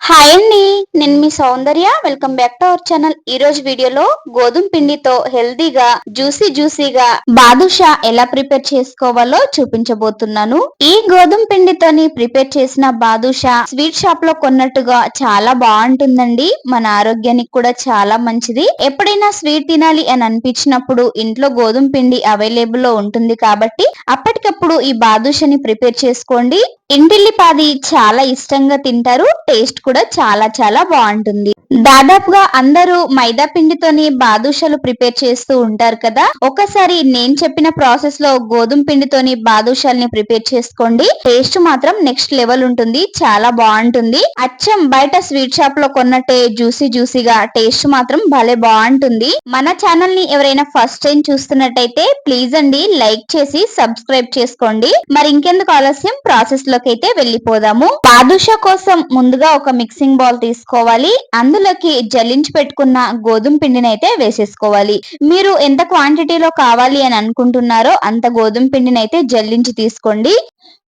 Hi అండి, నేను మీ Soundarya. Welcome back to our channel. ఈ రోజు వీడియోలో గోధుమ పిండితో హెల్దీగా జ్యూసీగా బాదుషా ఎలా ప్రిపేర్ చేసుకోవాలో చూపించబోతున్నాను. ఈ గోధుమ పిండితోని ప్రిపేర్ చేసిన బాదుషా స్వీట్ షాప్ లో కొన్నట్టుగా చాలా బాగుంటుందండి. మన ఆరోగ్యానికి కూడా చాలా మంచిది. ఎప్పుడైనా స్వీట్ తినాలి అని అనిపించినప్పుడు ఇంట్లో గోధుమ పిండి అవైలబుల్ లో ఉంటుంది కాబట్టి అప్పటికప్పుడు ఈ బాదుషాని ప్రిపేర్ చేసుకోండి. ఇంటిల్లిపాది చాలా ఇష్టంగా తింటారు. టేస్ట్ కూడా చాలా చాలా బాగుంటుంది. దాదాపుగా అందరూ మైదా పిండితోని బాదుషాలు ప్రిపేర్ చేస్తూ ఉంటారు కదా. ఒకసారి నేను చెప్పిన ప్రాసెస్ లో గోధుమ పిండితోని బాదుషాల్ని ప్రిపేర్ చేసుకోండి. టేస్ట్ మాత్రం నెక్స్ట్ లెవెల్ ఉంటుంది. చాలా బాగుంటుంది. అచ్చం బయట స్వీట్ షాప్ లో కొన్నట్టే జ్యూసీగా టేస్ట్ మాత్రం భలే బాగుంటుంది. మన ఛానల్ ని ఎవరైనా ఫస్ట్ టైం చూస్తున్నట్టయితే ప్లీజ్ అండి లైక్ చేసి సబ్స్క్రైబ్ చేసుకోండి. మరి ఇంకెందుకు ఆలస్యం, ప్రాసెస్ లోకి అయితే వెళ్ళిపోదాము. బాదుషా కోసం ముందుగా ఒక మిక్సింగ్ బౌల్ తీసుకోవాలి. అందులోకి జల్లించి పెట్టుకున్న గోధుమ పిండిని అయితే వేసేసుకోవాలి. మీరు ఎంత క్వాంటిటీలో కావాలి అని అనుకుంటున్నారో అంత గోధుమ పిండిని అయితే జల్లించి తీసుకోండి.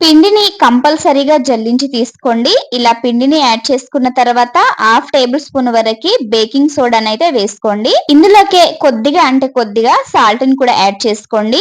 పిండిని కంపల్సరీగా జల్లించి తీసుకోండి. ఇలా పిండిని యాడ్ చేసుకున్న తర్వాత హాఫ్ టేబుల్ స్పూన్ వరకు బేకింగ్ సోడాని అయితే వేసుకోండి. ఇందులోకే కొద్దిగా సాల్ట్ ని కూడా యాడ్ చేసుకోండి.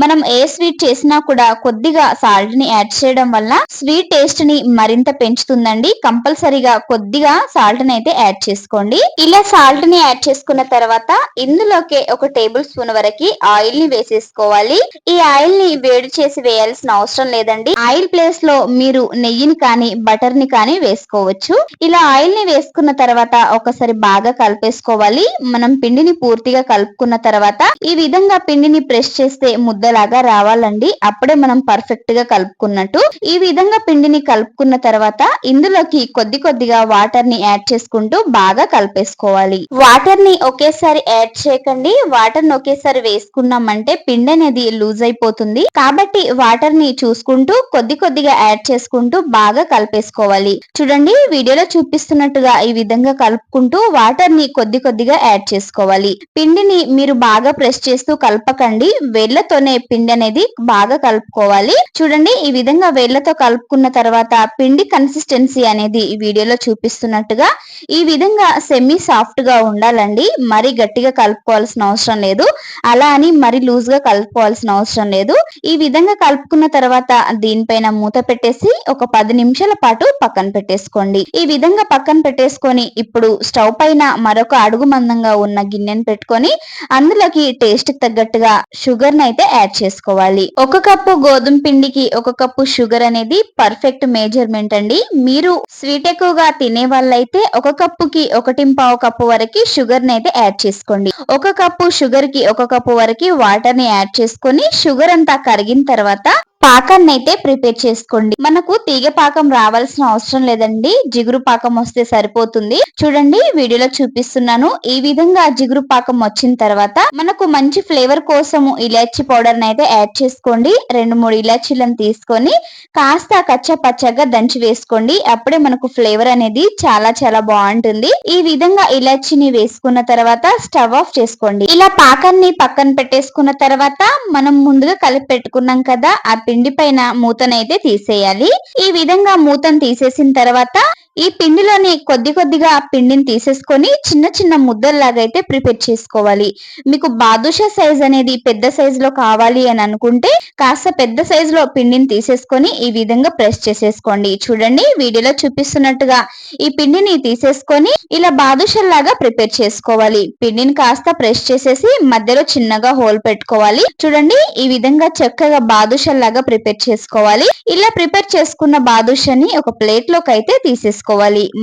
మనం ఏ స్వీట్ చేసినా కూడా కొద్దిగా సాల్ట్ ని యాడ్ చేయడం వల్ల స్వీట్ టేస్ట్ ని మరింత పెంచుతుందండి. కంపల్సరీగా కొద్దిగా సాల్ట్ ని అయితే యాడ్ చేసుకోండి. ఇలా సాల్ట్ ని యాడ్ చేసుకున్న తర్వాత ఇందులోకే ఒక టేబుల్ స్పూన్ వరకు ఆయిల్ ని వేసేసుకోవాలి. ఈ ఆయిల్ ని వేడి చేసి వేయాల్సిన అవసరం లేదండి. ఆయిల్ ప్లేస్ లో మీరు నెయ్యిని కానీ బటర్ ని కానీ వేసుకోవచ్చు. ఇలా ఆయిల్ ని వేసుకున్న తర్వాత ఒకసారి బాగా కలిపేసుకోవాలి. మనం పిండిని పూర్తిగా కలుపుకున్న తర్వాత ఈ విధంగా పిండిని ప్రెస్ చేస్తే ముద్దలాగా రావాలండి. అప్పుడే మనం పర్ఫెక్ట్ గా కలుపుకున్నట్టు. ఈ విధంగా పిండిని కలుపుకున్న తర్వాత ఇందులోకి కొద్దిగా వాటర్ ని యాడ్ చేసుకుంటూ బాగా కలిపేసుకోవాలి. వాటర్ ని ఒకేసారి యాడ్ చేయకండి. వాటర్ ని ఒకేసారి వేసుకున్నామంటే పిండి అనేది లూజ్ అయిపోతుంది. కాబట్టి వాటర్ ని చూసుకుంటూ కొద్దిగా యాడ్ చేసుకుంటూ బాగా కలిపేసుకోవాలి. చూడండి, వీడియోలో చూపిస్తున్నట్టుగా ఈ విధంగా కలుపుకుంటూ వాటర్ ని కొద్దిగా యాడ్ చేసుకోవాలి. పిండిని మీరు బాగా ప్రెస్ చేస్తూ కలపకండి. వేళ్లతోనే పిండి అనేది బాగా కలుపుకోవాలి. చూడండి, ఈ విధంగా వేళ్లతో కలుపుకున్న తర్వాత పిండి కన్సిస్టెన్సీ అనేది ఈ వీడియోలో చూపిస్తున్నట్టుగా ఈ విధంగా సెమీ సాఫ్ట్ గా ఉండాలండి. మరి గట్టిగా కలుపుకోవాల్సిన అవసరం లేదు. అలా అని మరి లూజ్ గా కలుపుకోవాల్సిన అవసరం లేదు. ఈ విధంగా కలుపుకున్న తర్వాత దీనిపైన మూత పెట్టేసి ఒక 10 నిమిషాల పాటు పక్కన పెట్టేసుకోండి. ఈ విధంగా పక్కన పెట్టేసుకొని ఇప్పుడు స్టవ్ పైన మరొక అడుగు మందంగా ఉన్న గిన్నెను పెట్టుకొని అందులోకి టేస్ట్ కి తగ్గట్టుగా షుగర్ అయితే యాడ్ చేసుకోవాలి. ఒక కప్పు గోధుమ పిండికి ఒక కప్పు షుగర్ అనేది పర్ఫెక్ట్ మెజర్మెంట్ అండి. మీరు స్వీట్ ఎక్కువగా తినే వాళ్ళైతే ఒక కప్పుకి 1.5 కప్పు వరకు షుగర్ ని అయితే యాడ్ చేసుకోండి. ఒక కప్పు షుగర్ కి ఒక కప్పు వరకు వాటర్ ని యాడ్ చేసుకొని షుగర్ అంతా కరిగిన తర్వాత పాకాన్ని అయితే ప్రిపేర్ చేసుకోండి. మనకు తీగ పాకం రావాల్సిన అవసరం లేదండి. జిగురు పాకం వస్తే సరిపోతుంది. చూడండి, వీడియోలో చూపిస్తున్నాను. ఈ విధంగా జిగురు పాకం వచ్చిన తర్వాత మనకు మంచి ఫ్లేవర్ కోసము ఇలాచి పౌడర్ అయితే యాడ్ చేసుకోండి. 2-3 ఇలాచీలను తీసుకొని కాస్త కచ్చా పచ్చగా దంచి వేసుకోండి. అప్పుడే మనకు ఫ్లేవర్ అనేది చాలా చాలా బాగుంటుంది. ఈ విధంగా ఇలాచీని వేసుకున్న తర్వాత స్టవ్ ఆఫ్ చేసుకోండి. ఇలా పాకాన్ని పక్కన పెట్టేసుకున్న తర్వాత మనం ముందుగా కలిపి పెట్టుకున్నాం కదా, ఆ పిండి పైన మూతనైతే తీసేయాలి. ఈ విధంగా మూతను తీసేసిన తర్వాత ఈ పిండిలోని కొద్దిగా పిండిని తీసేసుకొని చిన్న ముద్దల్లాగా అయితే ప్రిపేర్ చేసుకోవాలి. మీకు బాదుషా సైజ్ అనేది పెద్ద సైజ్ లో కావాలి అని అనుకుంటే కాస్త పెద్ద సైజ్ లో పిండిని తీసేసుకొని ఈ విధంగా ప్రెస్ చేసేసుకోండి. చూడండి, వీడియోలో చూపిస్తున్నట్టుగా ఈ పిండిని తీసేసుకొని ఇలా బాదుషా లాగా ప్రిపేర్ చేసుకోవాలి. పిండిని కాస్త ప్రెస్ చేసేసి మధ్యలో చిన్నగా హోల్ పెట్టుకోవాలి. చూడండి, ఈ విధంగా చక్కగా బాదుషా లాగా ప్రిపేర్ చేసుకోవాలి. ఇలా ప్రిపేర్ చేసుకున్న బాదుషాని ఒక ప్లేట్ లోకి అయితే తీసేసుకోవాలి.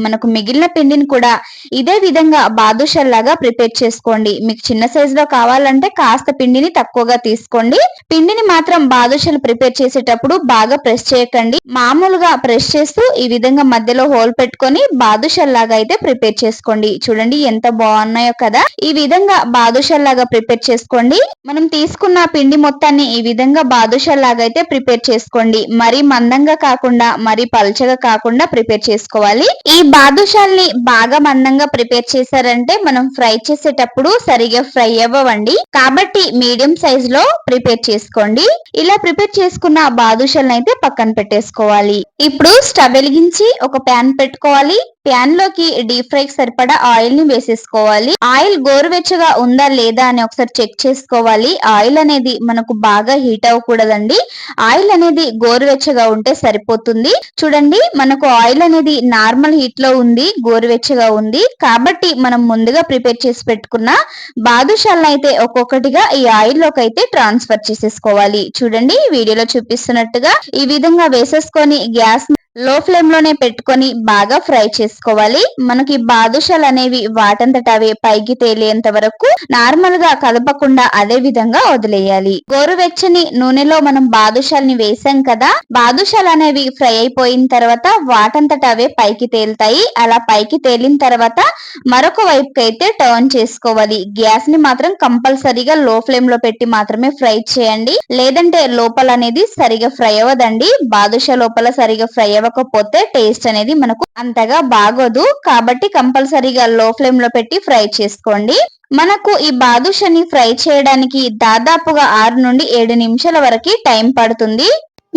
మనకు మిగిలిన పిండిని కూడా ఇదే విధంగా బాదుషా లాగా ప్రిపేర్ చేసుకోండి. మీకు చిన్న సైజ్ లో కావాలంటే కాస్త పిండిని తక్కువగా తీసుకోండి. పిండిని మాత్రం బాదుషాలు ప్రిపేర్ చేసేటప్పుడు బాగా ప్రెస్ చేయకండి. మామూలుగా ప్రెస్ చేస్తూ ఈ విధంగా మధ్యలో హోల్ పెట్టుకొని బాదుషా లాగా అయితే ప్రిపేర్ చేసుకోండి. చూడండి, ఎంత బాగున్నాయో కదా. ఈ విధంగా బాదుషా లాగా ప్రిపేర్ చేసుకోండి. మనం తీసుకున్న పిండి మొత్తాన్ని ఈ విధంగా బాదుషా లాగా అయితే ప్రిపేర్ చేసుకోండి. మరీ మందంగా కాకుండా మరీ పల్చగా కాకుండా ప్రిపేర్ చేసుకోవాలి. ఈ బాదుషాల్ని బాగా మందంగా ప్రిపేర్ చేశారంటే మనం ఫ్రై చేసేటప్పుడు సరిగా ఫ్రై అవ్వండి. కాబట్టి మీడియం సైజ్ లో ప్రిపేర్ చేసుకోండి. ఇలా ప్రిపేర్ చేసుకున్న బాదుషాలను అయితే పక్కన పెట్టేసుకోవాలి. ఇప్పుడు స్టవ్ వెలిగించి ఒక ప్యాన్ పెట్టుకోవాలి. ప్యాన్ లోకి డీప్ ఫ్రై సరిపడా ఆయిల్ ని వేసేసుకోవాలి. ఆయిల్ గోరువెచ్చగా ఉందా లేదా అని ఒకసారి చెక్ చేసుకోవాలి. ఆయిల్ అనేది మనకు బాగా హీట్ అవ్వకూడదండి. ఆయిల్ అనేది గోరువెచ్చగా ఉంటే సరిపోతుంది. చూడండి, మనకు ఆయిల్ అనేది నార్మల్ హీట్ లో ఉంది, గోరువెచ్చగా ఉంది కాబట్టి మనం ముందుగా ప్రిపేర్ చేసి పెట్టుకున్న బాదుషాలను అయితే ఒక్కొక్కటిగా ఈ ఆయిల్ లోకి అయితే ట్రాన్స్ఫర్ చేసేసుకోవాలి. చూడండి, వీడియోలో చూపిస్తున్నట్టుగా ఈ విధంగా వేసేసుకొని గ్యాస్ లో ఫ్లేమ్ లోనే పెట్టుకొని బాగా ఫ్రై చేసుకోవాలి. మనకి బాదుషాలు అనేవి వాటంతట అవే పైకి తేలేంత వరకు నార్మల్ గా కదపకుండా అదే విధంగా వదిలేయాలి. గోరువెచ్చని నూనెలో మనం బాదుషాల్ని వేసాం కదా, బాదుషాలు అనేవి ఫ్రై అయిపోయిన తర్వాత వాటంతట అవే పైకి తేలుతాయి. అలా పైకి తేలిన తర్వాత మరొక వైపుకి అయితే టర్న్ చేసుకోవాలి. గ్యాస్ ని మాత్రం కంపల్సరీగా లో ఫ్లేమ్ లో పెట్టి మాత్రమే ఫ్రై చేయండి, లేదంటే లోపల అనేది సరిగా ఫ్రై అవ్వదండి. బాదుషా లోపల సరిగా ఫ్రై అవ్వకపోతే టేస్ట్ అనేది మనకు అంతగా బాగోదు. కాబట్టి కంపల్సరీగా లో ఫ్లేమ్ లో పెట్టి ఫ్రై చేసుకోండి. మనకు ఈ బాదుషాని ఫ్రై చేయడానికి దాదాపుగా 6 నుండి 7 నిమిషాల వరకు టైం పడుతుంది.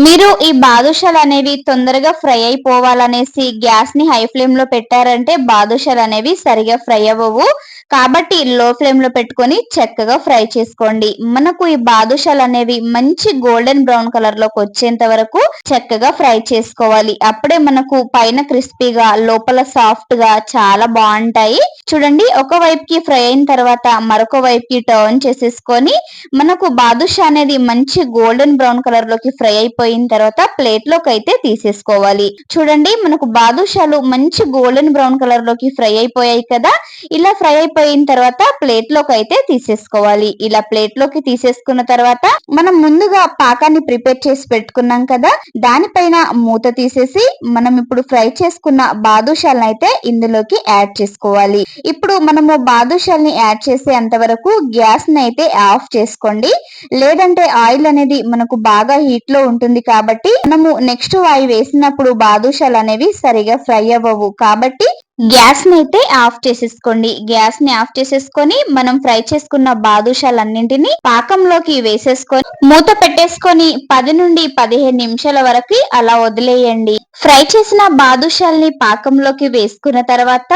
మీరు ఈ బాదుషాలు అనేవి తొందరగా ఫ్రై అయిపోవాలనేసి గ్యాస్ ని హై ఫ్లేమ్ లో పెట్టారంటే బాదుషాలు అనేవి సరిగా ఫ్రై అవ్వవు. కాబట్టి లో ఫ్లేమ్ లో పెట్టుకొని చక్కగా ఫ్రై చేసుకోండి. మనకు ఈ బాదుషాలు అనేవి మంచి గోల్డెన్ బ్రౌన్ కలర్ లోకి వచ్చేంత వరకు చక్కగా ఫ్రై చేసుకోవాలి. అప్పుడే మనకు పైన క్రిస్పీగా లోపల సాఫ్ట్ గా చాలా బాగుంటాయి. చూడండి, ఒక వైపుకి ఫ్రై అయిన తర్వాత మరొక వైపుకి టర్న్ చేసేసుకొని మనకు బాదుషా అనేది మంచి గోల్డెన్ బ్రౌన్ కలర్ లోకి ఫ్రై అయిపోయిన తర్వాత ప్లేట్ లోకి అయితే తీసేసుకోవాలి. చూడండి, మనకు బాదుషాలు మంచి గోల్డెన్ బ్రౌన్ కలర్ లోకి ఫ్రై అయిపోయాయి కదా. ఇలా ఫ్రై అయిపోయిన తర్వాత ప్లేట్ లోకి అయితే తీసేసుకోవాలి. ఇలా ప్లేట్ లోకి తీసేసుకున్న తర్వాత మనం ముందుగా పాకాన్ని ప్రిపేర్ చేసి పెట్టుకున్నాం కదా, దానిపైన మూత తీసేసి మనం ఇప్పుడు ఫ్రై చేసుకున్న బాదుషాలను అయితే ఇందులోకి యాడ్ చేసుకోవాలి. ఇప్పుడు మనము బాదుషాల్ని యాడ్ చేసే అంతవరకు గ్యాస్ ని అయితే ఆఫ్ చేసుకోండి, లేదంటే ఆయిల్ అనేది మనకు బాగా హీట్ లో ఉంటుంది కాబట్టి మనము నెక్స్ట్ వాయి వేసినప్పుడు బాదుషాలు అనేవి సరిగా ఫ్రై అవ్వవు. కాబట్టి గ్యాస్ ని అయితే ఆఫ్ చేసేసుకోండి. గ్యాస్ ని ఆఫ్ చేసేసుకొని మనం ఫ్రై చేసుకున్న బాదుషాలన్నింటినీ పాకంలోకి వేసేసుకొని మూత పెట్టేసుకొని 10 నుండి 15 నిమిషాల వరకు అలా వదిలేయండి. ఫ్రై చేసిన బాదుషాల్ని పాకంలోకి వేసుకున్న తర్వాత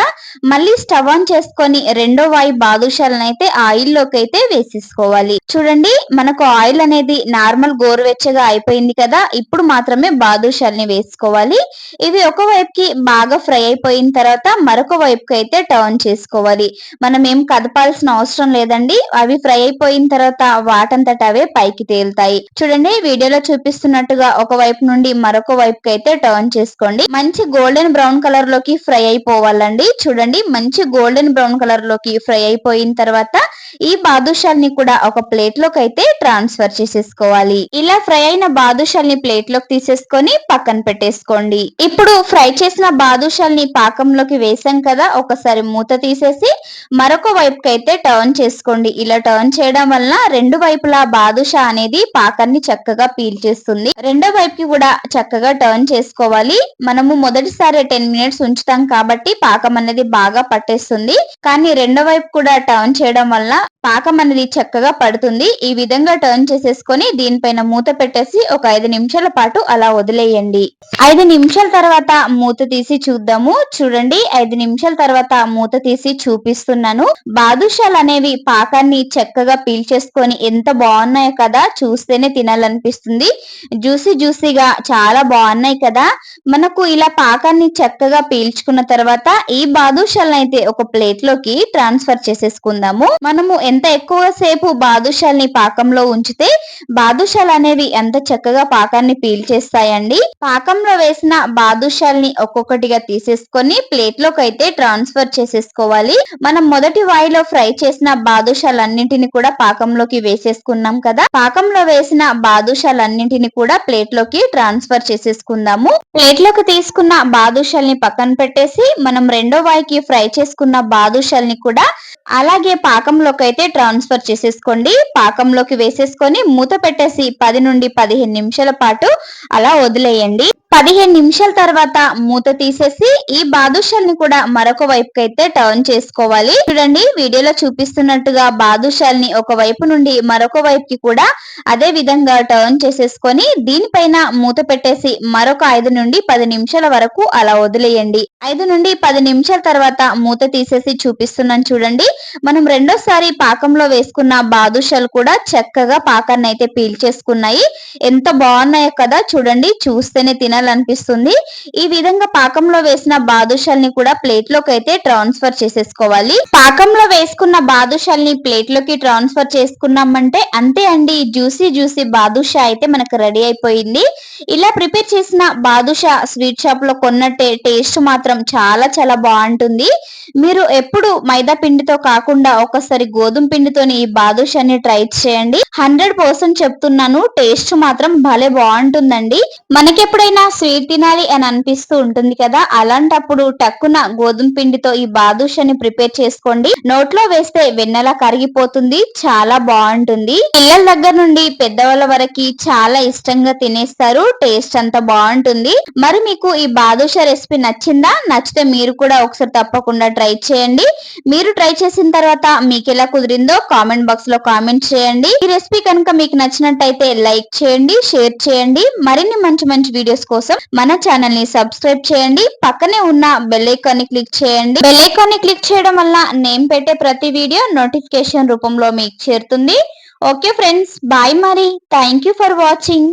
మళ్ళీ స్టవ్ ఆన్ చేసుకొని రెండో వాయి బాదుషాలను అయితే ఆయిల్ లోకి అయితే వేసేసుకోవాలి. చూడండి, మనకు ఆయిల్ అనేది నార్మల్ గోరువెచ్చగా అయిపోయింది కదా, ఇప్పుడు మాత్రమే బాదుషాల్ని వేసుకోవాలి. ఇవి ఒక వైపుకి బాగా ఫ్రై అయిపోయిన తర్వాత మరొక వైపుకి అయితే టర్న్ చేసుకోవాలి. మనం ఏం కదపాల్సిన అవసరం లేదండి. అవి ఫ్రై అయిపోయిన తర్వాత వాటంతట అవే పైకి తేలుతాయి. చూడండి, వీడియోలో చూపిస్తున్నట్టుగా ఒక వైపు నుండి మరొక వైపుకి అయితే టర్న్ చేసుకోండి. మంచి గోల్డెన్ బ్రౌన్ కలర్ లోకి ఫ్రై అయిపోవాలండి. చూడండి, మంచి గోల్డెన్ బ్రౌన్ కలర్ లోకి ఫ్రై అయిపోయిన తర్వాత ఈ బాదుషాల్ని కూడా ఒక ప్లేట్ లోకి అయితే ట్రాన్స్ఫర్ చేసేసుకోవాలి. ఇలా ఫ్రై అయిన బాదుషాల్ని ప్లేట్ లోకి తీసేసుకొని పక్కన పెట్టేసుకోండి. ఇప్పుడు ఫ్రై చేసిన బాదుషాల్ని పాకంలోకి వేసాం కదా, ఒకసారి మూత తీసేసి మరొక వైపుకి అయితే టర్న్ చేసుకోండి. ఇలా టర్న్ చేయడం వలన రెండు వైపులా బాదుషా అనేది పాకాన్ని చక్కగా పీల్చేస్తుంది. రెండో వైపుకి కూడా చక్కగా టర్న్ చేసుకోవాలి. మనము మొదటిసారి 10 మినిట్స్ ఉంచుతాం కాబట్టి పాకం అనేది బాగా పట్టేస్తుంది. కానీ రెండో వైపు కూడా టర్న్ చేయడం వలన పాకం అనేది చక్కగా పడుతుంది. ఈ విధంగా టర్న్ చేసేసుకొని దీనిపైన మూత పెట్టేసి ఒక 5 నిమిషాల పాటు అలా వదిలేయండి. 5 నిమిషాల తర్వాత మూత తీసి చూద్దాము. చూడండి, 5 నిమిషాల తర్వాత మూత తీసి చూపిస్తున్నాను. బాదుషాలు అనేవి పాకాన్ని చక్కగా పీల్చేసుకొని ఎంత బాగున్నాయో కదా, చూస్తేనే తినాలనిపిస్తుంది. జ్యూసీ జ్యూసీగా చాలా బాగున్నాయి కదా. మనకు ఇలా పాకాన్ని చక్కగా పీల్చుకున్న తర్వాత ఈ బాదుషాలను అయితే ఒక ప్లేట్ లోకి ట్రాన్స్ఫర్ చేసేసుకుందాము. మనము ఎంత ఎక్కువ సేపు బాదుషాల్ని పాకంలో ఉంచితే బాదుషాలు అనేవి ఎంత చక్కగా పాకాన్ని పీల్చేస్తాయండి. పాకంలో వేసిన బాదుషాల్ని ఒక్కొక్కటిగా తీసేసుకొని ప్లేట్ లోకి అయితే ట్రాన్స్ఫర్ చేసేసుకోవాలి. మనం మొదటి వాయిలో ఫ్రై చేసిన బాదుషాలన్నింటిని కూడా పాకంలోకి వేసేసుకున్నాం కదా, పాకంలో వేసిన బాదుషాలన్నింటిని కూడా ప్లేట్ లోకి ట్రాన్స్ఫర్ చేసేసుకుందాము. ప్లేట్ లోకి తీసుకున్న బాదుషాల్ని పక్కన పెట్టేసి మనం రెండో వాయికి ఫ్రై చేసుకున్న బాదుషాల్ని కూడా అలాగే పాకంలోకి అయితే ట్రాన్స్ఫర్ చేసేసుకోండి. పాకంలోకి వేసేసుకొని మూత పెట్టేసి 10 నుండి 15 నిమిషాల పాటు అలా వదిలేయండి. 15 నిమిషాల తర్వాత మూత తీసేసి ఈ బాదుషాల్ని కూడా మరొక వైపుకి అయితే టర్న్ చేసుకోవాలి. చూడండి, వీడియోలో చూపిస్తున్నట్టుగా బాదుషాల్ని ఒక వైపు నుండి మరొక వైపుకి కూడా అదే విధంగా టర్న్ చేసేసుకొని దీనిపైన మూత పెట్టేసి మరొక 5 నుండి 10 నిమిషాల వరకు అలా వదిలేయండి. 5 నుండి 10 నిమిషాల తర్వాత మూత తీసేసి చూపిస్తున్నాను చూడండి. మనం రెండోసారి పాకంలో వేసుకున్న బాదుషాలు కూడా చక్కగా పాకాన్ని అయితే పీల్చేసుకున్నాయి. ఎంత బాగున్నాయో కదా చూడండి, చూస్తేనే తినాలనిపిస్తుంది. ఈ విధంగా పాకంలో వేసిన బాదుషాల్ని కూడా ప్లేట్ లోకి అయితే ట్రాన్స్ఫర్ చేసేసుకోవాలి. పాకంలో వేసుకున్న బాదుషాల్ని ప్లేట్ లోకి ట్రాన్స్ఫర్ చేసుకున్నామంటే అంతే అండి, జ్యూసీ జ్యూసీ బాదుషా అయితే మనకు రెడీ అయిపోయింది. ఇలా ప్రిపేర్ చేసిన బాదుషా స్వీట్ షాప్ లో కొన్నట్టే టేస్ట్ మాత్రం చాలా చాలా బాగుంటుంది. మీరు ఎప్పుడు మైదా పిండితో కాకుండా ఒకసారి గోధుమ పిండితోని ఈ బాదుషాని ట్రై చేయండి. 100% చెప్తున్నాను, టేస్ట్ మాత్రం భలే బాగుంటుందండి. మనకెప్పుడైనా స్వీట్ తినాలి అని అనిపిస్తూ ఉంటుంది కదా, అలాంటప్పుడు టక్కున గోధుమ పిండితో ఈ బాదుషాని ప్రిపేర్ చేసుకోండి. నోట్లో వేస్తే వెన్నెలా కరిగిపోతుంది, చాలా బాగుంటుంది. పిల్లల దగ్గర నుండి పెద్దవాళ్ళ వరకు చాలా ఇష్టంగా తినేస్తారు. టేస్ట్ అంత బాగుంటుంది. మరి మీకు ఈ బాదుషా రెసిపీ నచ్చిందా? నచ్చితే మీరు కూడా ఒకసారి తప్పకుండా ట్రై చేయండి. మీరు ట్రై చేసిన తర్వాత మీకు ఎలా కుదిరిందో కామెంట్ బాక్స్ లో కామెంట్ చేయండి. ఈ రెసిపీ కనుక మీకు నచ్చినట్టయితే లైక్ చేయండి, షేర్ చేయండి. మరిన్ని మంచి మంచి వీడియోస్ కోసం మన ఛానల్ ని సబ్స్క్రైబ్ చేయండి. పక్కనే ఉన్న బెల్ ఐకాన్ ని క్లిక్ చేయండి. బెల్ ఐకాన్ ని క్లిక్ చేయడం వల్ల నేను పెట్టే ప్రతి వీడియో నోటిఫికేషన్ రూపంలో మీకు చేరుతుంది. Okay friends, bye. మరి థ్యాంక్ యూ ఫర్ వాచింగ్.